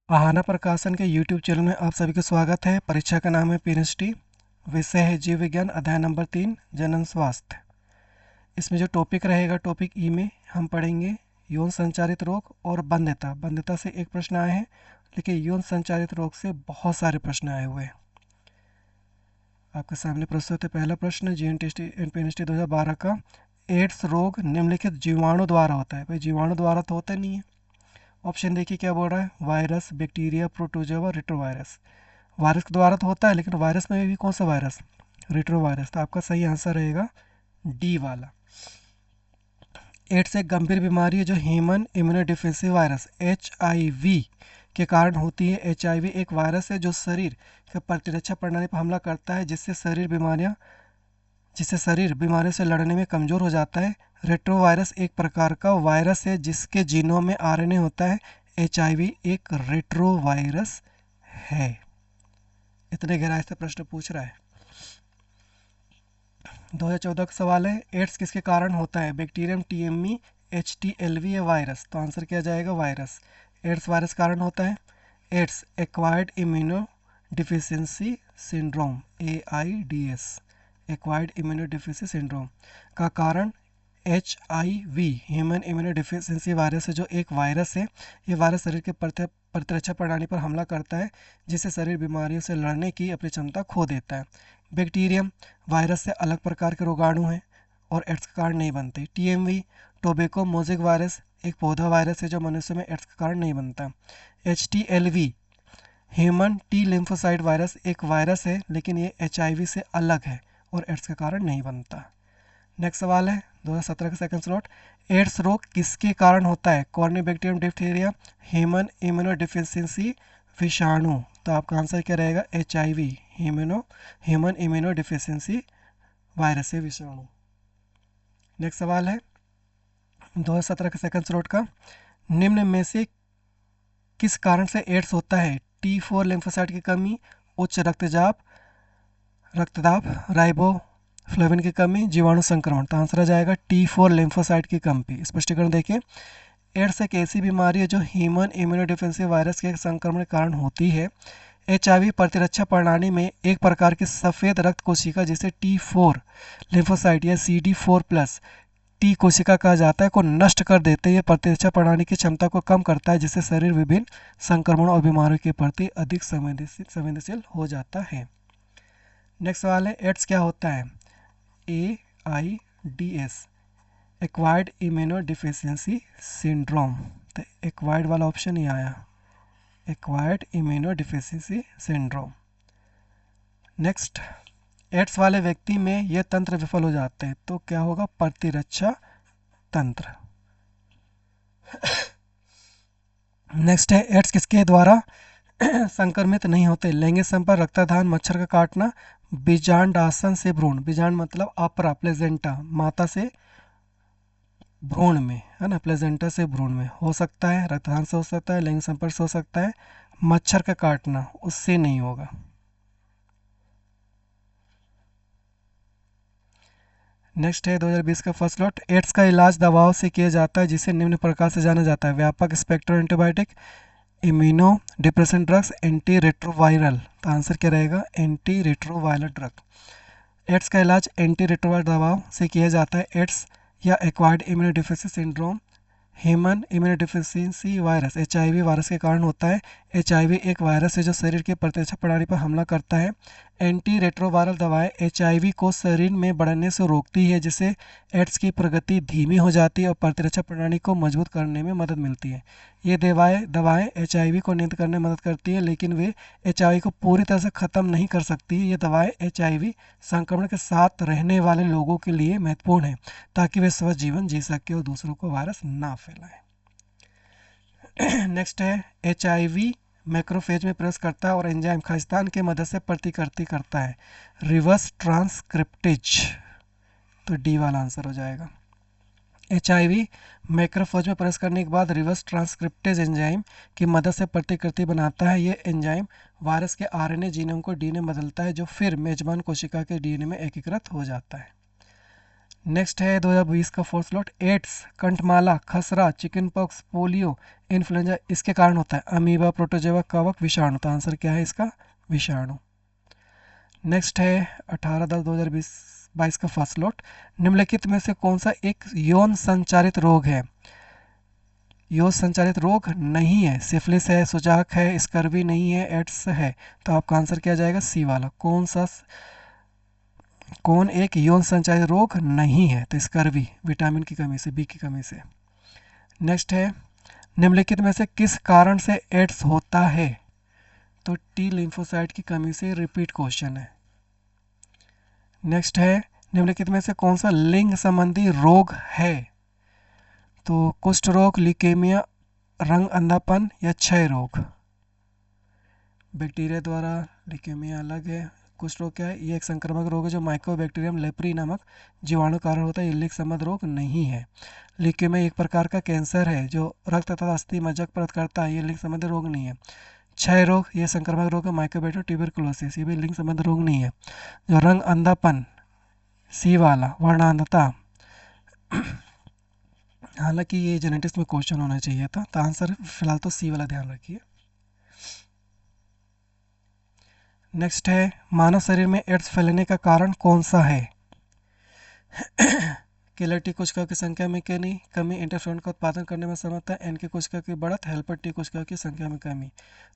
आहाना प्रकाशन के YouTube channel में आप सभी का स्वागत है। परीक्षा का नाम है पीएचडी। विषय है जीव विज्ञान, अध्याय नंबर 3, जनन स्वास्थ्य। इसमें जो टॉपिक रहेगा, टॉपिक ई में हम पढ़ेंगे यौन संचारित रोग और बंध्यता। बंध्यता से एक प्रश्न आए हैं, लेकिन यौन संचारित रोग से बहुत सारे प्रश्न आए हुए हैं। आपके सामने प्रस्तुत है पहला प्रश्न जीएनटीएसटी एंड पीएचडी 2012 का। एड्स रोग निम्नलिखित जीवाणु द्वारा होता है। भाई जीवाणु द्वारा तो होता नहीं है। ऑप्शन देखिए क्या बोल रहा है, virus, bacteria, protozoa, retrovirus. Virus के द्वारा तो होता है, लेकिन वायरस में भी कौन सा वायरस, रेट्रोवायरस। तो आपका सही आंसर रहेगा डी वाला। एड्स एक गंभीर बीमारी है जो ह्यूमन इम्यूनोडिफिशियेंसी वायरस HIV के कारण होती है। HIV एक वायरस है जो शरीर के प्रतिरक्षा प्रणाली पर हमला करता है, जिससे शरीर बीमारियों से लड़ने में कमज़ोर हो जाता है। रेट्रोवायरस एक प्रकार का वायरस है जिसके जीनोम में RNA होता है। HIV एक रेट्रोवायरस है। इतने गहराई से प्रश्न पूछ रहा है। 2014 का सवाल है, एड्स किसके कारण होता है? बैक्टीरियम, TME, HTLV या वायरस? तो आंसर किया जाएगा वायरस। एड्स वायरस कारण होता है। Ads acquired immuno deficiency syndrome, AIDS, acquired immuno deficiency syndrome का कारण HIV human immuno deficiency virus है, जो एक वायरस है। ये वायरस शरीर के प्रतिरक्षा प्रणाली पर हमला करता है, जिससे शरीर बीमारियों से लड़ने की अपनी क्षमता खो देता है। बैक्टीरियम वायरस से अलग प्रकार के रोगाणु हैं और एड्स का कारण नहीं बनते। TMV टोबैको मोज़ेक वायरस एक पौधा वायरस है जो मनुष्य में एड्स का कारण नहीं बनता। HTLV human T lymphocyte virus एक वायरस है, लेकिन ये HIV से अलग है और एड्स का कारण नहीं बनता। नेक्स्ट सवाल है 2017 का सेकंड स्लॉट। एड्स रोग किसके कारण होता है? कॉर्निबैक्टीरियम डिप्थीरिया, ह्यूमन इम्यूनोडिफिशियंसी विषाणु। तो आपका आंसर क्या रहेगा? HIV ह्यूमन इम्यूनोडिफिशियंसी वायरस से विषाणु। नेक्स्ट सवाल है 2017 का सेकंड स्लॉट का। निम्न में से किस कारण से एड्स होता है? T4 लिम्फोसाइट की कमी, उच्च रक्तदाब, राइबोफ्लेविन की कमी, जीवाणु संक्रमण। तो आंसर आ जाएगा T4 लिम्फोसाइट की कमी। स्पष्टीकरण देखिए, एड्स एक ऐसी बीमारी है जो ह्यूमन इम्यूनोडिफिशियंसी वायरस के संक्रमण के कारण होती है। HIV प्रतिरक्षा प्रणाली में एक प्रकार की सफ़ेद रक्त कोशिका जिसे T4 लिम्फोसाइट या CD4+ टी कोशिका कहा जाता है को नष्ट कर देते हैं। प्रतिरक्षा प्रणाली की क्षमता को कम करता है, जिससे शरीर विभिन्न संक्रमणों और बीमारियों के प्रति अधिक संवेदनशील हो जाता है। नेक्स्ट सवाल है, एड्स क्या होता है? AIDS acquired immuno deficiency syndrome. तो एक्वायर्ड वाला ऑप्शन ही आया, acquired immuno deficiency syndrome. Next, AIDS वाले व्यक्ति में यह तंत्र विफल हो जाते हैं, तो क्या होगा? प्रतिरक्षा तंत्र। नेक्स्ट है, एड्स किसके द्वारा संक्रमित नहीं होते? लैंगिक संपर्क, रक्तदान, मच्छर का काटना, बीजांडासन से भ्रूण। बीजांड मतलब अपरा प्लेजेंटा, माता से भ्रूण में, है ना, प्लेजेंटा से भ्रूण में हो सकता है। रक्तदान से हो सकता है, लैंगिक संपर्क से हो सकता है, मच्छर का काटना उससे नहीं होगा। नेक्स्ट है 2020 का फर्स्ट लॉट। एड्स का इलाज दवाओं से किया जाता है, जिसे निम्न प्रकार से जाना जाता है: व्यापक spectrum antibiotic, immuno depression drugs, anti retroviral. तो आंसर क्या रहेगा? Anti retroviral drug. एड्स का इलाज एंटी रेट्रोवायरल दवाओं से किया जाता है। एड्स या acquired immunodeficiency syndrome human immunodeficiency virus HIV virus के कारण होता है। HIV एक वायरस है जो शरीर के प्रतिरक्षा प्रणाली पर हमला करता है। एंटी रेट्रोवायरल दवाएं HIV को शरीर में बढ़ने से रोकती है, जिससे एड्स की प्रगति धीमी हो जाती है और प्रतिरक्षा प्रणाली को मजबूत करने में मदद मिलती है। ये दवाएं HIV को नियंत्रित करने में मदद करती है, लेकिन वे HIV को पूरी तरह से ख़त्म नहीं कर सकती। ये दवाएं HIV संक्रमण के साथ रहने वाले लोगों के लिए महत्वपूर्ण है, ताकि वे स्वस्थ जीवन जी सके और दूसरों को वायरस ना फैलाए। नेक्स्ट है, HIV मैक्रोफेज में प्रवेश करता है और एंजाइम खालिस्तान के मदद से प्रतिकृति करता है। Reverse transcriptase. तो डी वाला आंसर हो जाएगा। HIV मैक्रोफेज में प्रवेश करने के बाद रिवर्स ट्रांसक्रिप्टेज एंजाइम की मदद से प्रतिकृति बनाता है। ये एंजाइम वायरस के RNA जीनोम को DNA में बदलता है, जो फिर मेजबान कोशिका के DNA में एकीकृत हो जाता है। नेक्स्ट है 2020 का फोर्थ स्लॉट, एड्स, कंठमाला, खसरा, चिकन पॉक्स, पोलियो, इन्फ्लुएंजा इसके कारण होता है, अमीबा, प्रोटोजोआ, कवक, विषाणु। तो आंसर क्या है इसका, विषाणु। नेक्स्ट है 18/10/2022 का फर्स्ट स्लॉट, निम्नलिखित में से कौन सा एक यौन संचारित रोग है। यौन संचारित रोग नहीं है, सिफिलिस है, सुजाक है, स्कर्वी नहीं है, एड्स है। तो आपका आंसर क्या जाएगा, सी वाला। कौन एक यौन संचारित रोग नहीं है, तो स्कर्वी, विटामिन की कमी से, बी की कमी से। नेक्स्ट है निम्नलिखित में से किस कारण से एड्स होता है। तो टी लिम्फोसाइट की कमी से, रिपीट क्वेश्चन है। नेक्स्ट है निम्नलिखित में से कौन सा लिंग संबंधी रोग है। तो कुष्ठ रोग, ल्यूकेमिया, रंग अंधापन या क्षय रोग। बैक्टीरिया द्वारा ल्यूकेमिया अलग है, कुष्ठ रोग क्या है, ये एक संक्रामक रोग है जो माइकोबैक्टीरियम लेप्री नामक जीवाणु कारण होता है, ये लिंग संबंध रोग नहीं है। ल्यूकेमिया एक प्रकार का कैंसर है जो रक्त तथा अस्थि मज्जक परत करता है, ये लिंग संबंधी रोग नहीं है। क्षय रोग ये संक्रामक रोग है, माइकोबैक्टीरियम ट्यूबरकुलोसिस, ये भी लिंग संबंधी रोग नहीं है। जो रंग अंधापन, सी वाला, वर्णांधता, हालांकि ये जेनेटिक्स में क्वेश्चन होना चाहिए था, तो आंसर फिलहाल तो सी वाला ध्यान रखिए। नेक्स्ट है मानव शरीर में एड्स फैलने का कारण कौन सा है। किलर टी कोशिकाओं की संख्या में कमी, इंटरफ्रोन का उत्पादन करने में असमर्थता, एन की कोशिकाओं की बढ़त, हेल्पर टी कोशिकाओं की संख्या में कमी।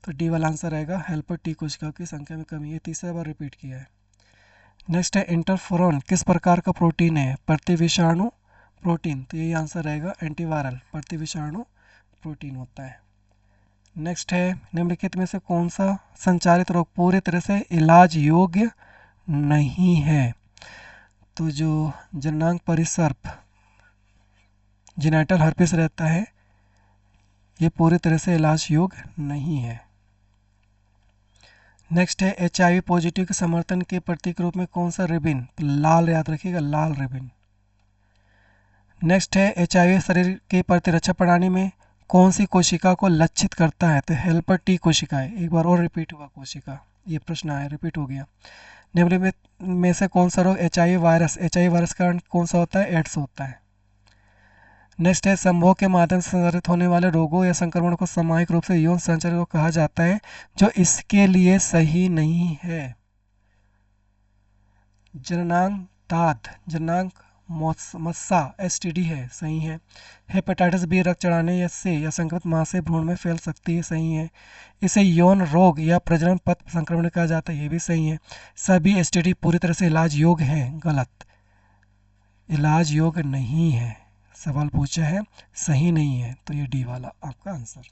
तो डी वाला आंसर रहेगा, हेल्पर टी कोशिकाओं की संख्या में कमी। ये तीसरा बार रिपीट किया है। नेक्स्ट है इंटरफेरोन किस प्रकार का प्रोटीन है, प्रतिविषाणु प्रोटीन। तो यही आंसर रहेगा, एंटीवायरल, प्रतिविषाणु प्रोटीन होता है। नेक्स्ट है निम्नलिखित में से कौन सा संचारित रोग पूरी तरह से इलाज योग्य नहीं है। तो जो जननांग परिसर्प, जेनिटल हर्पिस रहता है, ये पूरी तरह से इलाज योग्य नहीं है। नेक्स्ट है HIV पॉजिटिव के समर्थन के प्रतीक रूप में कौन सा रिबिन, तो लाल याद रखिएगा, लाल रिबिन। नेक्स्ट है HIV शरीर की प्रतिरक्षा प्रणाली में कौन सी कोशिका को लक्षित करता है, तो हेल्पर टी कोशिका है। एक बार और रिपीट हुआ कोशिका, ये प्रश्न आया, रिपीट हो गया। निम्न में से कौन सा रोग HIV वायरस का कारण कौन सा होता है, एड्स होता है। नेक्स्ट है संभोग के माध्यम से संचारित होने वाले रोगों या संक्रमण को सामूहिक रूप से यौन संचारित रोग कहा जाता है जो इसके लिए सही नहीं है। जननांग दाद, जननांग मस्सा STD है, सही है। हेपेटाइटिस बी रक्त चढ़ाने से या संक्रमित मां से भ्रूण में फैल सकती है, सही है। इसे यौन रोग या प्रजनन पथ संक्रमण कहा जाता है, ये भी सही है। सभी STD पूरी तरह से इलाज योग्य हैं, गलत, इलाज योग्य नहीं है। सवाल पूछा है, सही नहीं है, तो ये डी वाला आपका आंसर।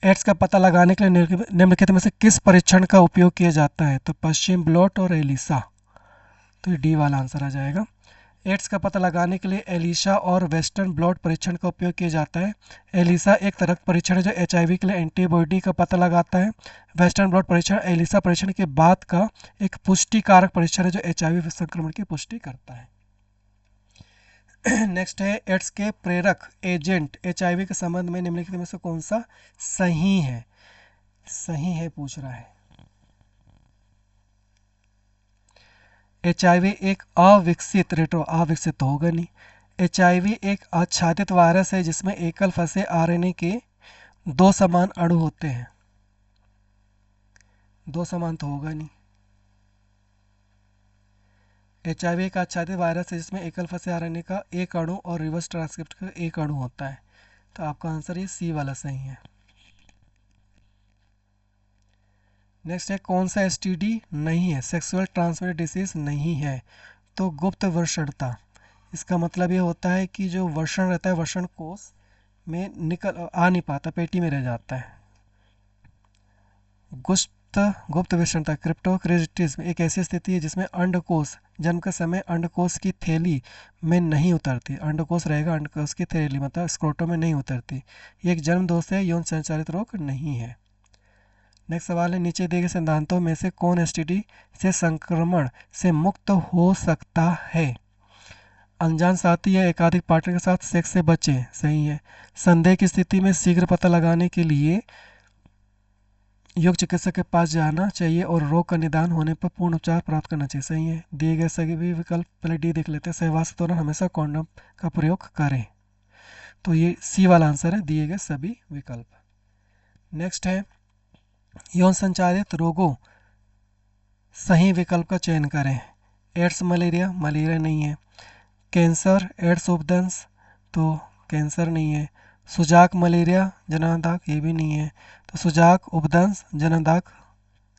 एड्स का पता लगाने के लिए निम्नलिखित में से किस परीक्षण का उपयोग किया जाता है, तो पश्चिम ब्लॉट और एलिसा। तो ये डी वाला आंसर आ जाएगा। एड्स का पता लगाने के लिए एलिसा और वेस्टर्न ब्लॉट परीक्षण का उपयोग किया जाता है। एलिसा एक रक्त परीक्षण है जो HIV के लिए एंटीबॉडी का पता लगाता है। वेस्टर्न ब्लॉट परीक्षण एलिसा परीक्षण के बाद का एक पुष्टिकारक परीक्षण है जो HIV संक्रमण की पुष्टि करता है। नेक्स्ट है एड्स के प्रेरक एजेंट HIV के संबंध में निम्नलिखित में से कौन सा सही है, सही है पूछ रहा है। HIV एक अविकसित अविकसित तो होगा नहीं। HIV एक आच्छादित वायरस है जिसमें एकल फंसे RNA के दो समान अणु होते हैं, दो समान तो होगा नहीं। HIV एक आच्छादित वायरस है जिसमें एकल फंसे RNA का एक अणु और रिवर्स ट्रांसक्रिप्ट का एक अणु होता है। तो आपका आंसर ये सी वाला सही है। नेक्स्ट है कौन सा STD नहीं है, सेक्सुअल ट्रांसमिटेड डिसीज नहीं है। तो गुप्त वर्षणता, इसका मतलब ये होता है कि जो वर्षण रहता है वर्षण कोश में निकल आ नहीं पाता, पेटी में रह जाता है। गुप्त विषणता क्रिप्टोक्रेजिटिज्म एक ऐसी स्थिति है जिसमें अंडकोश जन्म के समय अंडकोश की थैली में नहीं उतरती, अंडकोश रहेगा अंडकोश की थैली मतलब स्क्रोटम में नहीं उतरती। ये एक जन्म दोष है, यौन संचारित रोग नहीं है। नेक्स्ट सवाल है नीचे दिए गए सिद्धांतों में से कौन STD से संक्रमण से मुक्त हो सकता है। अनजान साथी या एकाधिक पार्टनर के साथ सेक्स से बचें, सही है। संदेह की स्थिति में शीघ्र पता लगाने के लिए योग चिकित्सक के पास जाना चाहिए और रोग का निदान होने पर पूर्ण उपचार प्राप्त करना चाहिए। सही है। दिए गए सभी विकल्प, पहले डी देख लेते हैं। सहवास के दौरान हमेशा कॉन्डम का प्रयोग करें, तो ये सी वाला आंसर है, दिए गए सभी विकल्प। नेक्स्ट है यौन संचालित रोगों, सही विकल्प का चयन करें। एड्स मलेरिया, मलेरिया नहीं है। कैंसर, एड्स उपदंश, तो कैंसर नहीं है। सुजाक मलेरिया जनांगदाग, ये भी नहीं है। तो सुजाक उपदंश जनांगदाग,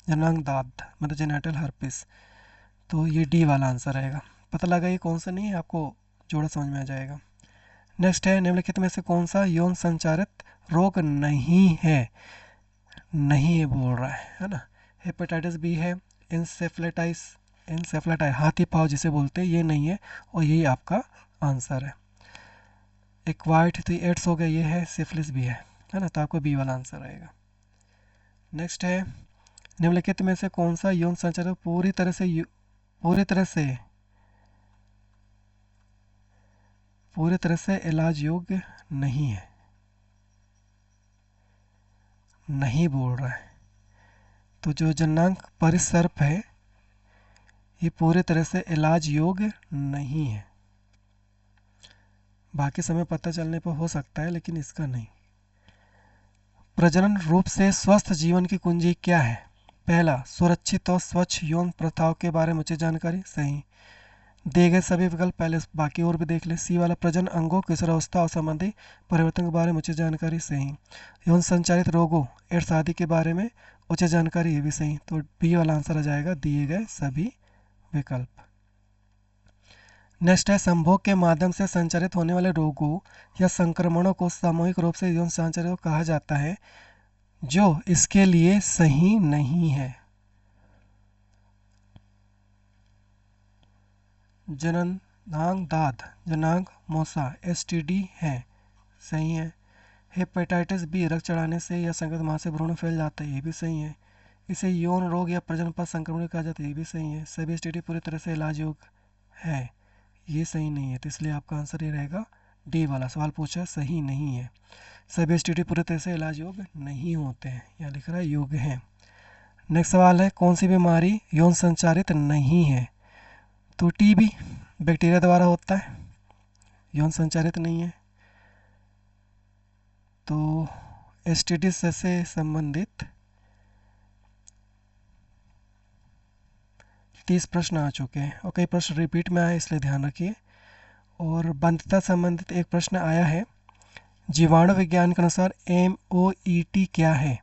जनांगदाद मतलब जेनेटल हर्पिस, तो ये डी वाला आंसर रहेगा। पता लगा ये कौन सा नहीं है, आपको जोड़ा समझ में आ जाएगा। नेक्स्ट है निम्नलिखित में से कौन सा यौन संचारित रोग नहीं है, नहीं है बोल रहा है ना। हेपेटाइटिस बी है, इंसेफ्लाइटिस, इंसेफ्लाइटिस हाथी पाँव जिसे बोलते हैं, ये नहीं है और यही आपका आंसर है। एक्वायर्ड तो एड्स हो गया, ये है। सिफिलिस भी है ना, तो आपको बी वाला आंसर आएगा। नेक्स्ट है निम्नलिखित में से कौन सा यौन संचार पूरी तरह से इलाज योग्य नहीं है, नहीं बोल रहा है। तो जो जननांग परिसर्प है ये पूरी तरह से इलाज योग्य नहीं है, बाकी समय पता चलने पर हो सकता है लेकिन इसका नहीं। प्रजनन रूप से स्वस्थ जीवन की कुंजी क्या है? पहला, सुरक्षित और स्वच्छ यौन प्रथाओं के बारे में उचित जानकारी। सही। दिए गए सभी विकल्प पहले बाकी और भी देख ले। सी वाला, प्रजनन अंगों किशोरावस्था और संबंधी परिवर्तन के बारे में उचित जानकारी। सही। यौन संचालित रोगों, एड्स आदि के बारे में उचित जानकारी, ये भी सही। तो बी वाला आंसर आ जाएगा, दिए गए सभी विकल्प। नेक्स्ट है संभोग के माध्यम से संचारित होने वाले रोगों या संक्रमणों को सामूहिक रूप से यौन संचारित कहा जाता है जो इसके लिए सही नहीं है। जननांग दाद, जनांग मोसा, एसटीडी है। सही है। हेपेटाइटिस बी, रक्त चढ़ाने से या संक्रमित मां से भ्रूण फैल जाता है, ये भी सही है। इसे यौन रोग या प्रजनन पर संक्रमण कहा जाता है, ये भी सही है। सभी एसटीडी पूरी तरह से इलाज योग्य है, ये सही नहीं है। तो इसलिए आपका आंसर ये रहेगा, डी वाला। सवाल पूछा सही नहीं है, सभी एसटीडी पूरी तरह से इलाज योग्य नहीं होते हैं, यहाँ लिख रहा है योग्य है। नेक्स्ट सवाल है कौन सी बीमारी यौन संचारित नहीं है? तो टीबी बैक्टीरिया द्वारा होता है, यौन संचारित नहीं है। तो एसटीडी से संबंधित 30 प्रश्न आ चुके हैं और कई प्रश्न रिपीट में आए, इसलिए ध्यान रखिए। और बंधता संबंधित एक प्रश्न आया है, जीवाणु विज्ञान के अनुसार MOET क्या है?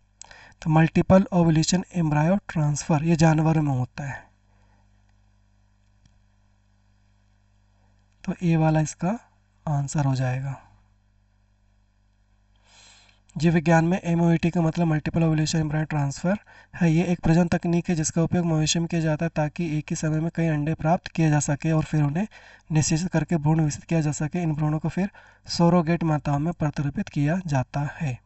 तो मल्टीपल ओवुलेशन एम्ब्रायो ट्रांसफर, ये जानवरों में होता है, तो ए वाला इसका आंसर हो जाएगा। जीव विज्ञान में MOET का मतलब मल्टीपल ओवुलेशन एम्ब्रायो ट्रांसफर है। ये एक प्रजनन तकनीक है जिसका उपयोग मवेशी में किया जाता है ताकि एक ही समय में कई अंडे प्राप्त किए जा सके और फिर उन्हें निषेचित करके भ्रूण विकसित किया जा सके। इन भ्रूणों को फिर सरोगेट माताओं में प्रतिरूपित किया जाता है।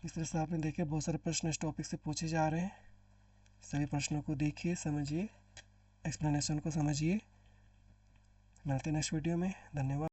इस तरह से आपने देखे बहुत सारे प्रश्न इस टॉपिक से पूछे जा रहे हैं। सभी प्रश्नों को देखिए, समझिए, एक्सप्लेनेशन को समझिए। मिलते हैं नेक्स्ट वीडियो में। धन्यवाद।